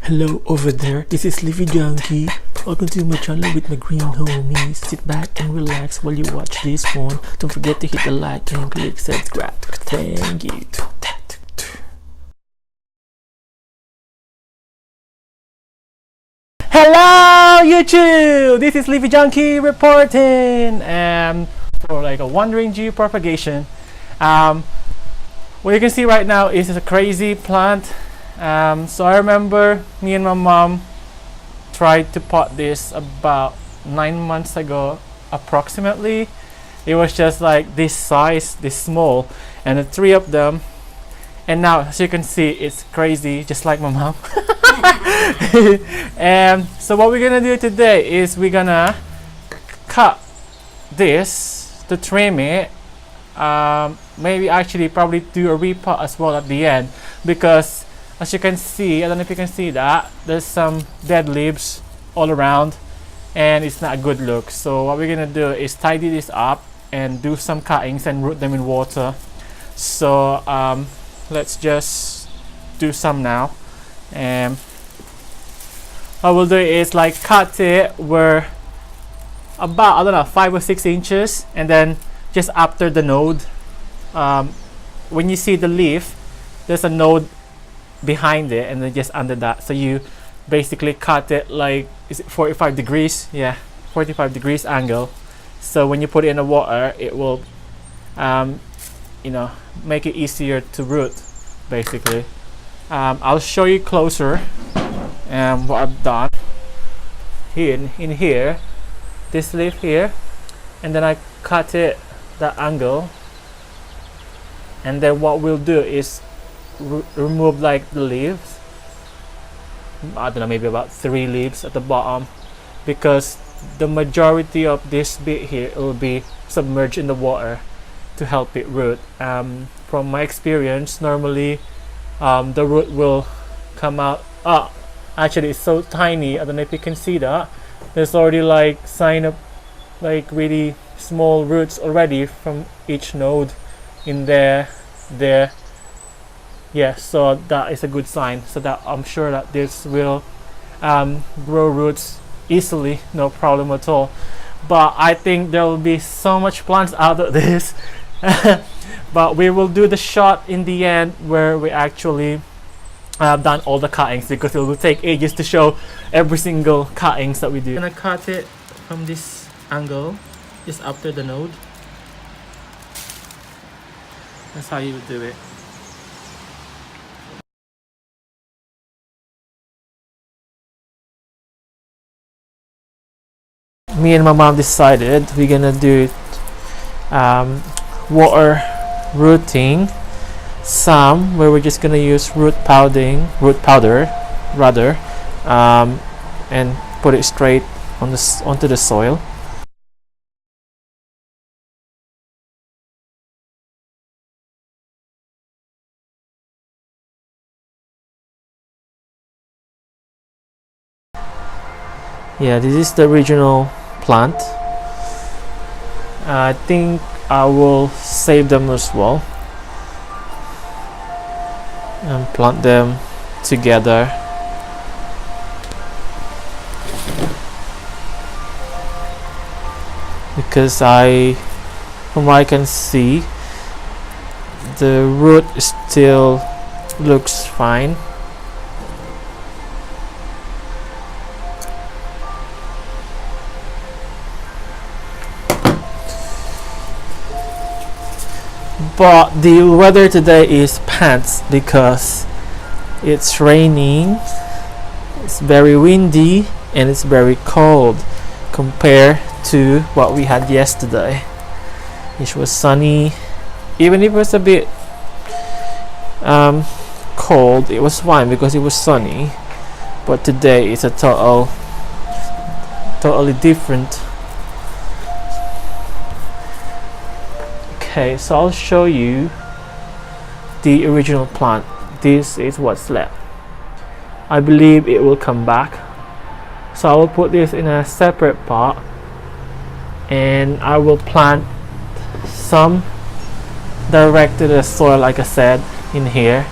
Hello over there, this is Livy Junkie. Welcome to my channel with my green homies. Sit back and relax while you watch this one. Don't forget to hit the like and click subscribe. Thank you. Hello YouTube! This is Livy Junkie reporting for like a wandering Jew propagation. What you can see right now is a crazy plant. So I remember me and my mom tried to pot this about 9 months ago approximately. It was just like this size, this small, and the three of them, and now as you can see it's crazy just like my mom. And so what we're gonna do today is we're gonna cut this to trim it. Maybe actually probably do a repot as well at the end, because as you can see, I don't know if you can see that, there's some dead leaves all around and it's not a good look. So what we're gonna do is tidy this up and do some cuttings and root them in water. So let's just do some now. And what we'll do is like cut it where about, I don't know, 5 or 6 inches, and then just after the node, when you see the leaf, there's a node behind it, and then just under that. So you basically cut it like, is it 45 degrees? Yeah, 45 degrees angle. So when you put it in the water, it will you know, make it easier to root basically. I'll show you closer what I've done here in here, this leaf here, and then I cut it that angle, and then what we'll do is remove like the leaves. I don't know, maybe about 3 leaves at the bottom, because the majority of this bit here will be submerged in the water to help it root. From my experience, normally the root will come out. Actually it's so tiny, I don't know if you can see that. There's already like sign of like really small roots already from each node in there. Yeah, so that is a good sign, so that I'm sure that this will grow roots easily, no problem at all. But I think there will be so much plants out of this. But we will do the shot in the end where we actually done all the cuttings, because it will take ages to show every single cuttings that we do. I'm gonna cut it from this angle, just after the node. That's how you would do it. Me and my mom decided we're gonna do water rooting, some where we're just gonna use root powder rather, and put it straight on onto the soil. Yeah, this is the original plant. I think I will save them as well and plant them together. Because from what I can see, the root still looks fine. But the weather today is pants, because it's raining, it's very windy, and it's very cold compared to what we had yesterday, which was sunny. Even if it was a bit cold, it was fine because it was sunny. But today it's a totally different. Okay, so I'll show you the original plant. This is what's left. I believe it will come back, so I will put this in a separate pot, and I will plant some direct to the soil, like I said, in here.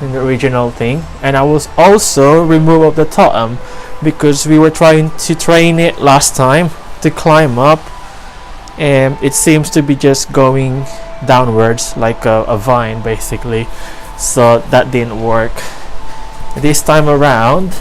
in the original thing. And I will also remove of the totem because we were trying to train it last time to climb up, and it seems to be just going downwards like a vine basically, so that didn't work. This time around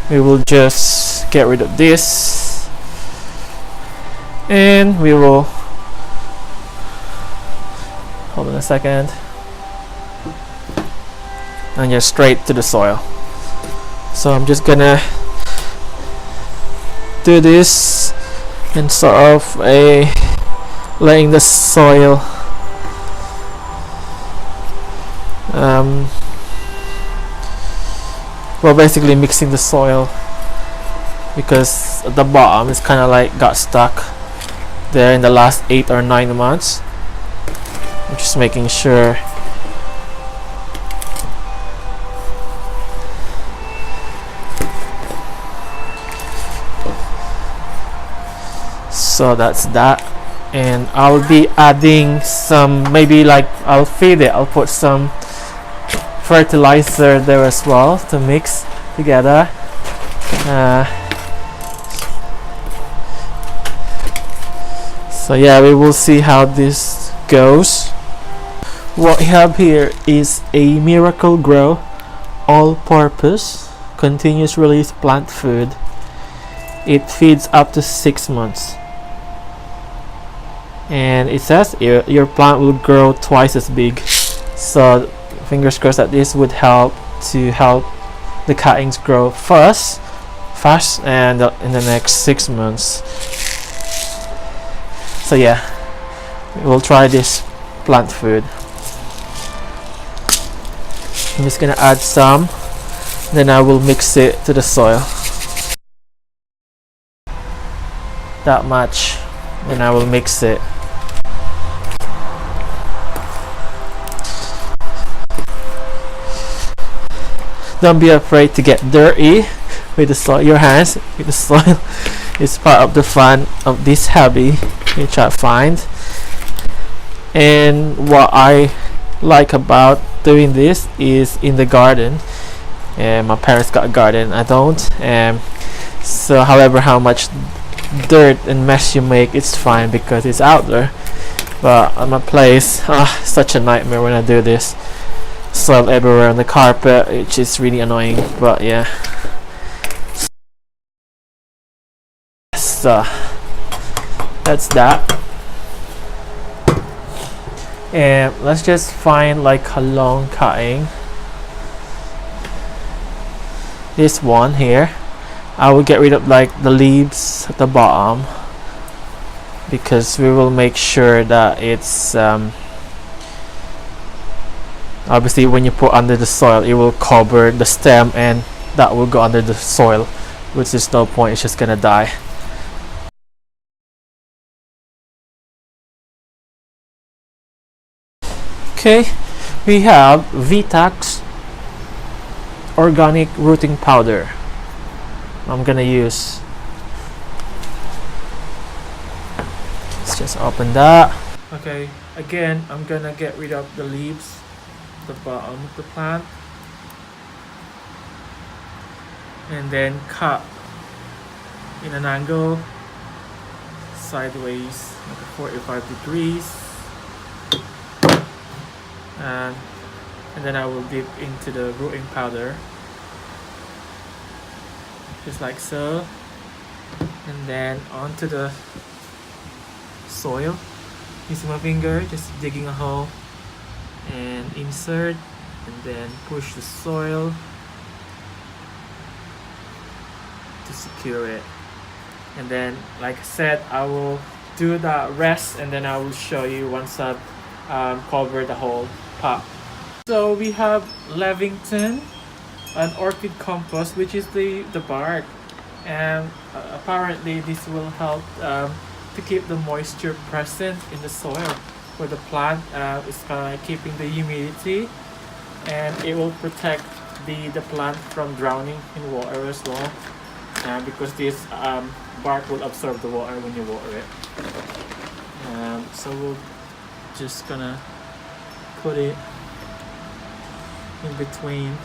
we will just get rid of this, and we will hold on a second and just straight to the soil. So I'm just gonna do this and sort of laying the soil well, basically mixing the soil, because at the bottom it's kind of like got stuck there in the last 8 or 9 months. I'm just making sure. So that's that, and I'll be adding some, maybe like I'll feed it, I'll put some fertilizer there as well to mix together. So yeah, we will see how this goes. What we have here is a Miracle Grow all-purpose continuous release plant food. It feeds up to 6 months, and it says your plant will grow twice as big. So fingers crossed that this would help the cuttings grow fast and in the next 6 months. So yeah, we'll try this plant food. I'm just gonna add some, then I will mix it to the soil. That much, then I will mix it. Don't be afraid to get dirty with the soil. Your hands with the soil is part of the fun of this hobby, which I find. And what I like about doing this is in the garden. My parents got a garden, I don't. So however how much dirt and mess you make, it's fine because it's out there. But at my place, such a nightmare when I do this. Soil everywhere on the carpet, which is really annoying. But yeah, so that's that. And let's just find like a long cutting. This one here, I will get rid of like the leaves at the bottom, because we will make sure that it's obviously when you put under the soil it will cover the stem, and that will go under the soil, which is no point, it's just gonna die. Okay, we have Vitax organic rooting powder. I'm gonna use, let's just open that. Okay, again I'm gonna get rid of the leaves, the bottom of the plant, and then cut in an angle sideways like 45 degrees, and then I will dip into the rooting powder just like so, and then onto the soil using my finger, just digging a hole and insert, and then push the soil to secure it. And then like I said, I will do the rest, and then I will show you once I've covered the whole pot. So we have Levington, an orchid compost, which is the bark, and apparently this will help to keep the moisture present in the soil for the plant. It's kind of like keeping the humidity, and it will protect the plant from drowning in water as well, because this bark will absorb the water when you water it. So we'll just gonna put it in between.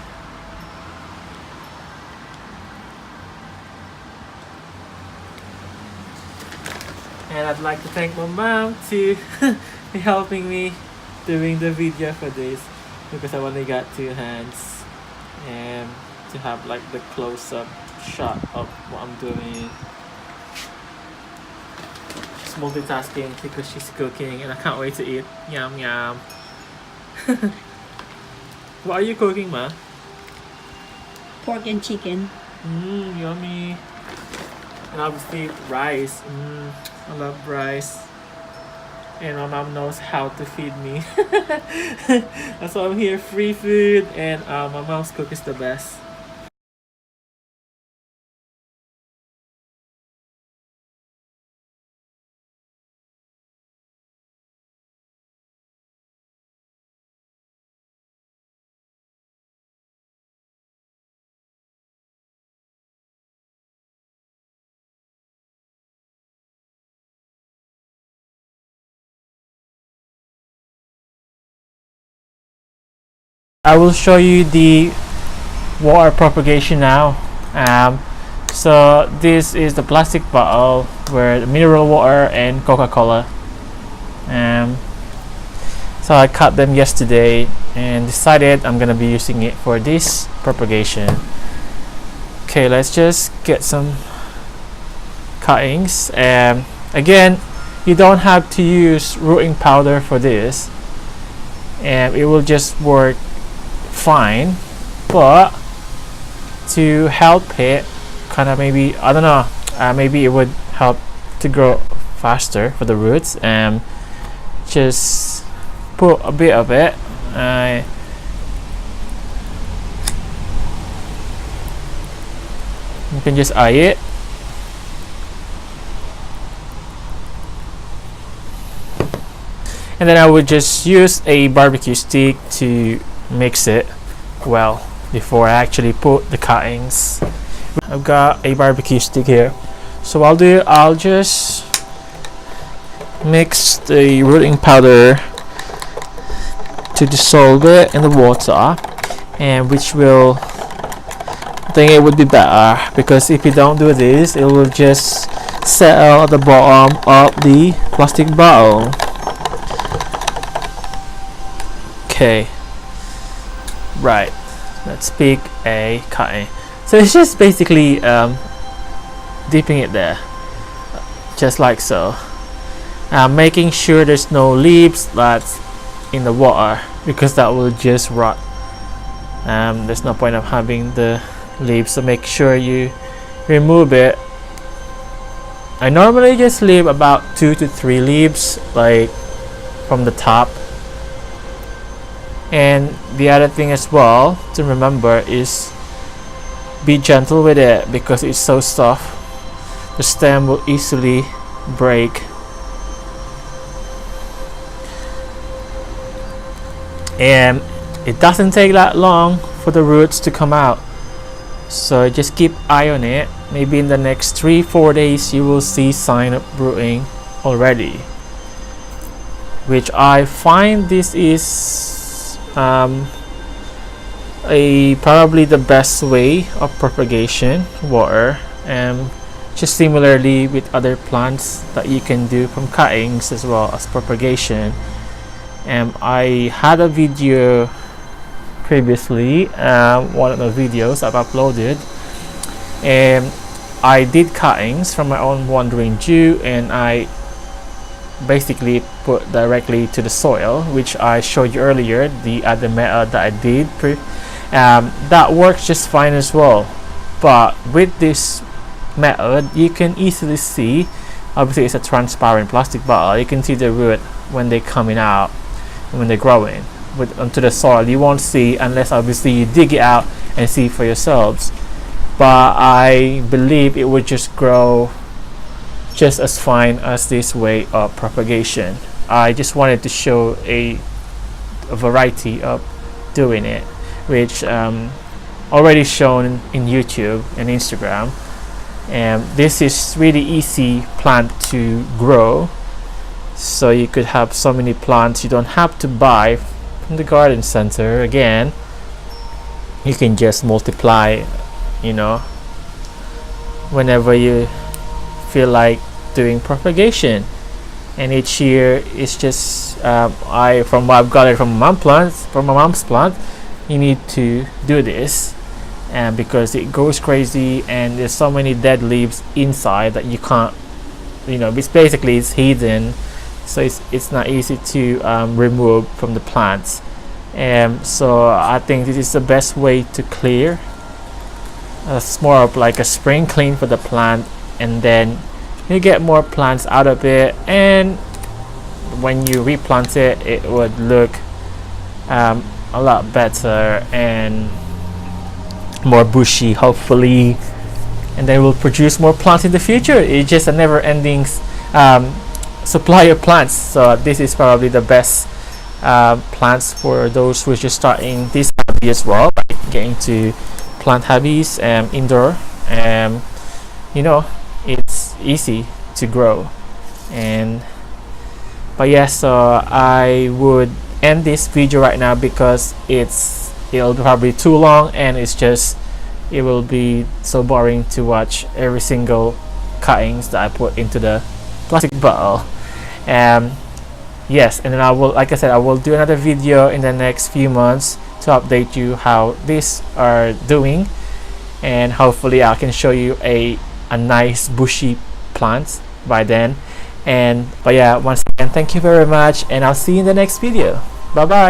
And I'd like to thank my mom to helping me doing the video for this, because I only got 2 hands and to have like the close-up shot of what I'm doing. She's multitasking because she's cooking and I can't wait to eat. Yum yum. What are you cooking, Ma? Pork and chicken. Yummy. And obviously rice. I love rice. And my mom knows how to feed me. That's why I'm here, free food, and my mom's cook is the best. I will show you the water propagation now. So this is the plastic bottle where the mineral water and Coca-Cola. So I cut them yesterday and decided I'm gonna be using it for this propagation. Okay, let's just get some cuttings. Again, you don't have to use rooting powder for this, and it will just work fine, but to help it kind of, maybe, I don't know, maybe it would help to grow faster for the roots, and just put a bit of it. You can just eye it. And then I would just use a barbecue stick to mix it well before I actually put the cuttings. I've got a barbecue stick here, so I'll just mix the rooting powder to dissolve it in the water, and which will, I think it would be better, because if you don't do this, it will just settle at the bottom of the plastic bottle. Okay, right, let's pick a cutting. So it's just basically dipping it there, just like so. Making sure there's no leaves that's in the water, because that will just rot. There's no point of having the leaves, so make sure you remove it. I normally just leave about 2 to 3 leaves, like from the top. And the other thing as well to remember is be gentle with it, because it's so soft. The stem will easily break. And it doesn't take that long for the roots to come out, so just keep eye on it. Maybe in the next 3-4 days you will see sign of rooting already, which I find this is probably the best way of propagation water, just similarly with other plants that you can do from cuttings as well as propagation. I had a video previously, one of the videos I've uploaded, and I did cuttings from my own wandering Jew, and I basically put directly to the soil, which I showed you earlier, the other method that I did. That works just fine as well, but with this method you can easily see, obviously it's a transparent plastic bottle, you can see the root when they're coming out and when they're growing onto the soil. You won't see unless obviously you dig it out and see for yourselves, but I believe it would just grow just as fine as this way of propagation. I just wanted to show a variety of doing it, which already shown in YouTube and Instagram. And this is really easy plant to grow, so you could have so many plants. You don't have to buy from the garden center again, you can just multiply, you know, whenever you feel like doing propagation. And each year it's just from what I've got it from my mom's plant, you need to do this, and because it goes crazy and there's so many dead leaves inside that you can't, you know, it's hidden, so it's not easy to remove from the plants. And so I think this is the best way to clear. It's more of like a spring clean for the plant, and then you get more plants out of it, and when you replant it, it would look a lot better and more bushy, hopefully, and then we'll produce more plants in the future. It's just a never-ending supply of plants. So this is probably the best plants for those who are just starting this hobby as well, like getting to plant hobbies indoor. You know, it's easy to grow. And but yeah, so I would end this video right now because it'll probably too long, and it will be so boring to watch every single cuttings that I put into the plastic bottle. Yes, and then I will, like I said, I will do another video in the next few months to update you how these are doing, and hopefully I can show you a nice bushy plant by then. But yeah, once again, thank you very much, and I'll see you in the next video. Bye bye.